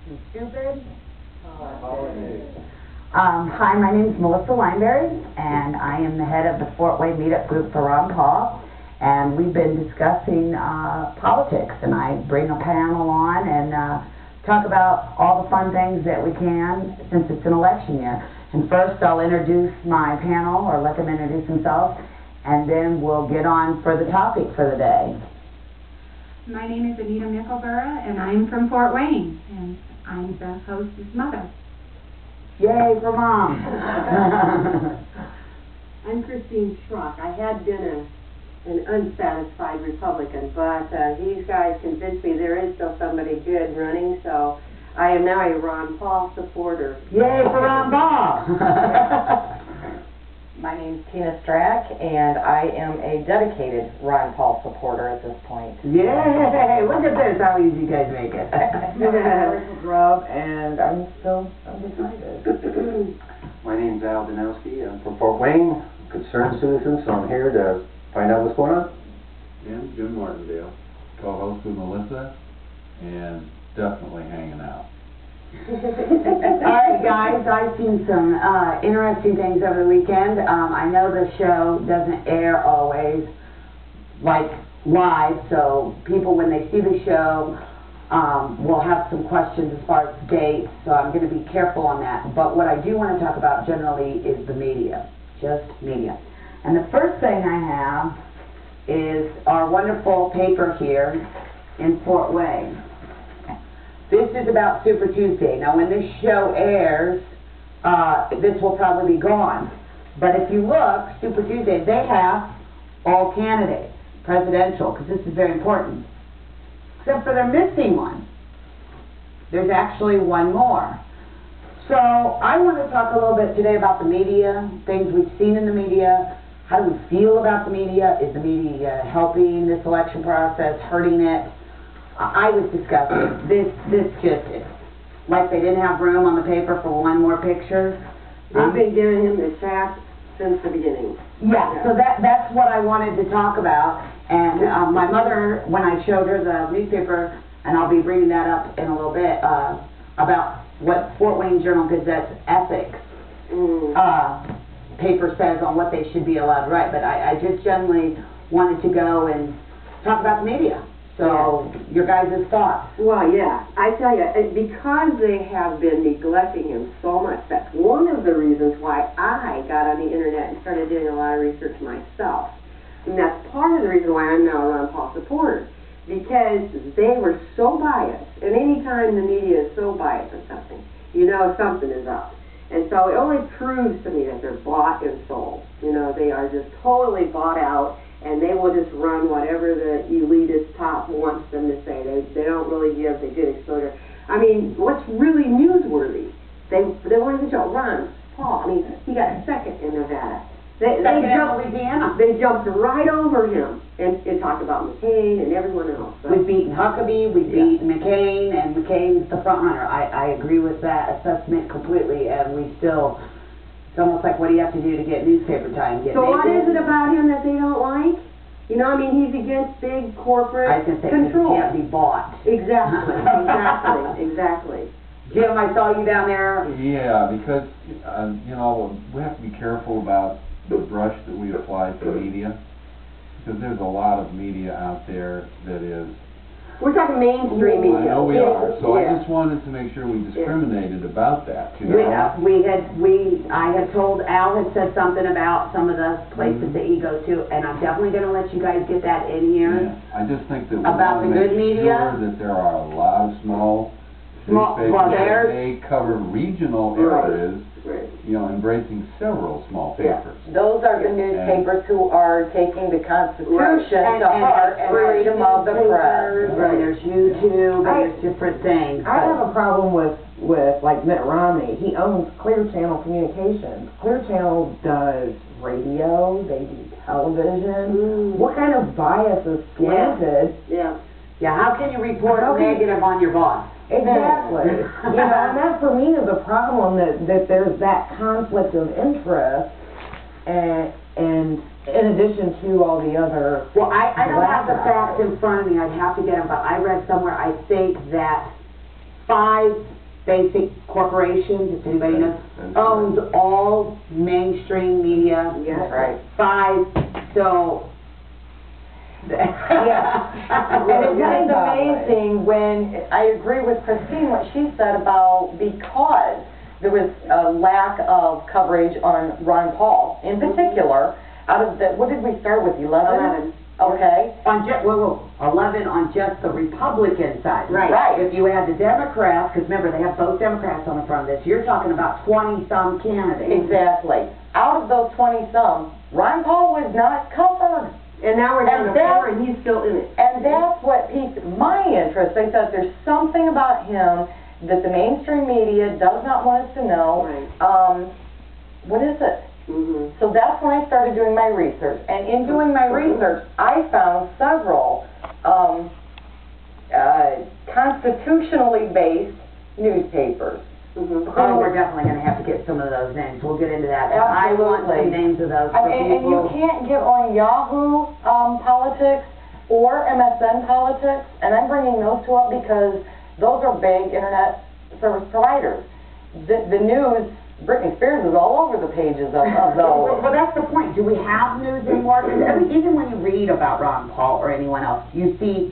Stupid? Hi, my name is Melissa Lineberry, and I am the head of the Fort Wayne Meetup Group for Ron Paul. And we've been discussing politics, and I bring a panel on and talk about all the fun things that we can since it's an election year. And first I'll introduce my panel, or let them introduce themselves, and then we'll get on for the topic for the day. My name is Anita Mickelborough, and I'm from Fort Wayne, and I'm the host's mother. Yay for Mom! I'm Christine Schrock. I had been an unsatisfied Republican, but these guys convinced me there is still somebody good running, so I am now a Ron Paul supporter. Yay for Ron Paul! My name's Tina Strack, and I am a dedicated Ron Paul supporter at this point. Yay! Look at this, how easy you guys make it. Rob, and I'm excited. My name's Al Danowski. I'm from Fort Wayne, concerned citizen, so I'm here to find out what's going on. And Jim Martindale, co-host with Melissa, and definitely hanging out. Alright guys, I've seen some interesting things over the weekend. I know the show doesn't air always like live, so people when they see the show will have some questions as far as dates, so I'm going to be careful on that. But what I do want to talk about generally is the media, just media. And the first thing I have is our wonderful paper here in Fort Wayne. This is about Super Tuesday. Now, when this show airs, this will probably be gone. But if you look, Super Tuesday, they have all candidates, presidential, because this is very important. Except for they're missing one. There's actually one more. So, I want to talk a little bit today about the media, things we've seen in the media. How do we feel about the media? Is the media helping this election process, hurting it? I was disgusted. This just, like they didn't have room on the paper for one more picture. They've been giving him the shaft since the beginning. Yeah, so that's what I wanted to talk about. And my mother, when I showed her the newspaper, and I'll be bringing that up in a little bit, about what Fort Wayne Journal-Gazette's ethics paper says on what they should be allowed to write. But I just generally wanted to go and talk about the media. So, your guys' thoughts? Well, yeah, I tell you, because they have been neglecting him so much, that's one of the reasons why I got on the internet and started doing a lot of research myself. And that's part of the reason why I'm now a Ron Paul supporter, because they were so biased, and anytime the media is so biased on something, you know something is up. And so it only proves to me that they're bought and sold. You know, they are just totally bought out, and they will just run whatever the elitist top wants them to say. They don't really give the good exposure. I mean, what's really newsworthy, they wanted to show Ron Paul. I mean, he got second in Nevada. They jumped right over him and talked about McCain and everyone else. So. We've beaten Huckabee, we've beaten McCain, and McCain's the front runner. I agree with that assessment completely, and we still... It's almost like, what do you have to do to get newspaper time? So what is it about him that they don't like? You know, I mean, he's against big corporate control. He can't be bought. Exactly, exactly. Jim, I saw you down there. Yeah, because, you know, we have to be careful about the brush that we apply to media, because there's a lot of media out there that is... We're talking mainstream media. I know we are, so I just wanted to make sure we discriminated about that, you know? I had told, Al had said something about some of the places that he goes to, and I'm definitely going to let you guys get that in here. Yeah, I just think that we about want the to good make media. sure that there are a lot of small newspapers that may cover regional areas, you know, embracing several small papers. Those are the newspapers who are taking the Constitution to heart and freedom of the press. And there's YouTube, and there's different things. I have a problem with like Mitt Romney. He owns Clear Channel Communications. Clear Channel does radio, they do television. What kind of bias is planted? Yeah, how can you report negative on your boss? Exactly. You know, and that for me is a problem, that there's that conflict of interest, and in addition to all the other... Well, I don't have the facts in front of me. I'd have to get them, but I read somewhere, I think that 5 basic corporations, if anybody knows, That's owns all mainstream media. Yes. Right. 5, so. And it's amazing when, I agree with Christine, what she said about because there was a lack of coverage on Ron Paul in particular, out of the, what did we start with, 11? 11. Okay. On just, 11 on just the Republican side. Right. Right. If you add the Democrats, because remember, they have both Democrats on the front of this, you're talking about 20-some candidates. Exactly. Out of those 20-some, Ron Paul was not covered. And now we're down to And 4 and he's still in it. And that's what piqued my interest. I thought there's something about him that the mainstream media does not want us to know. Right. What is it? Mm-hmm. So that's when I started doing my research. And in doing my research, I found several constitutionally based newspapers. Mm-hmm. Oh, we're definitely going to have to get some of those names. We'll get into that. I want some Absolutely. names of those for And you people. can't get on Yahoo Politics or MSN Politics, and I'm bringing those two up because those are big internet service providers. The news, Britney Spears is all over the pages of those. Well, that's the point. Do we have news anymore? 'Cause even when you read about Ron Paul or anyone else, you see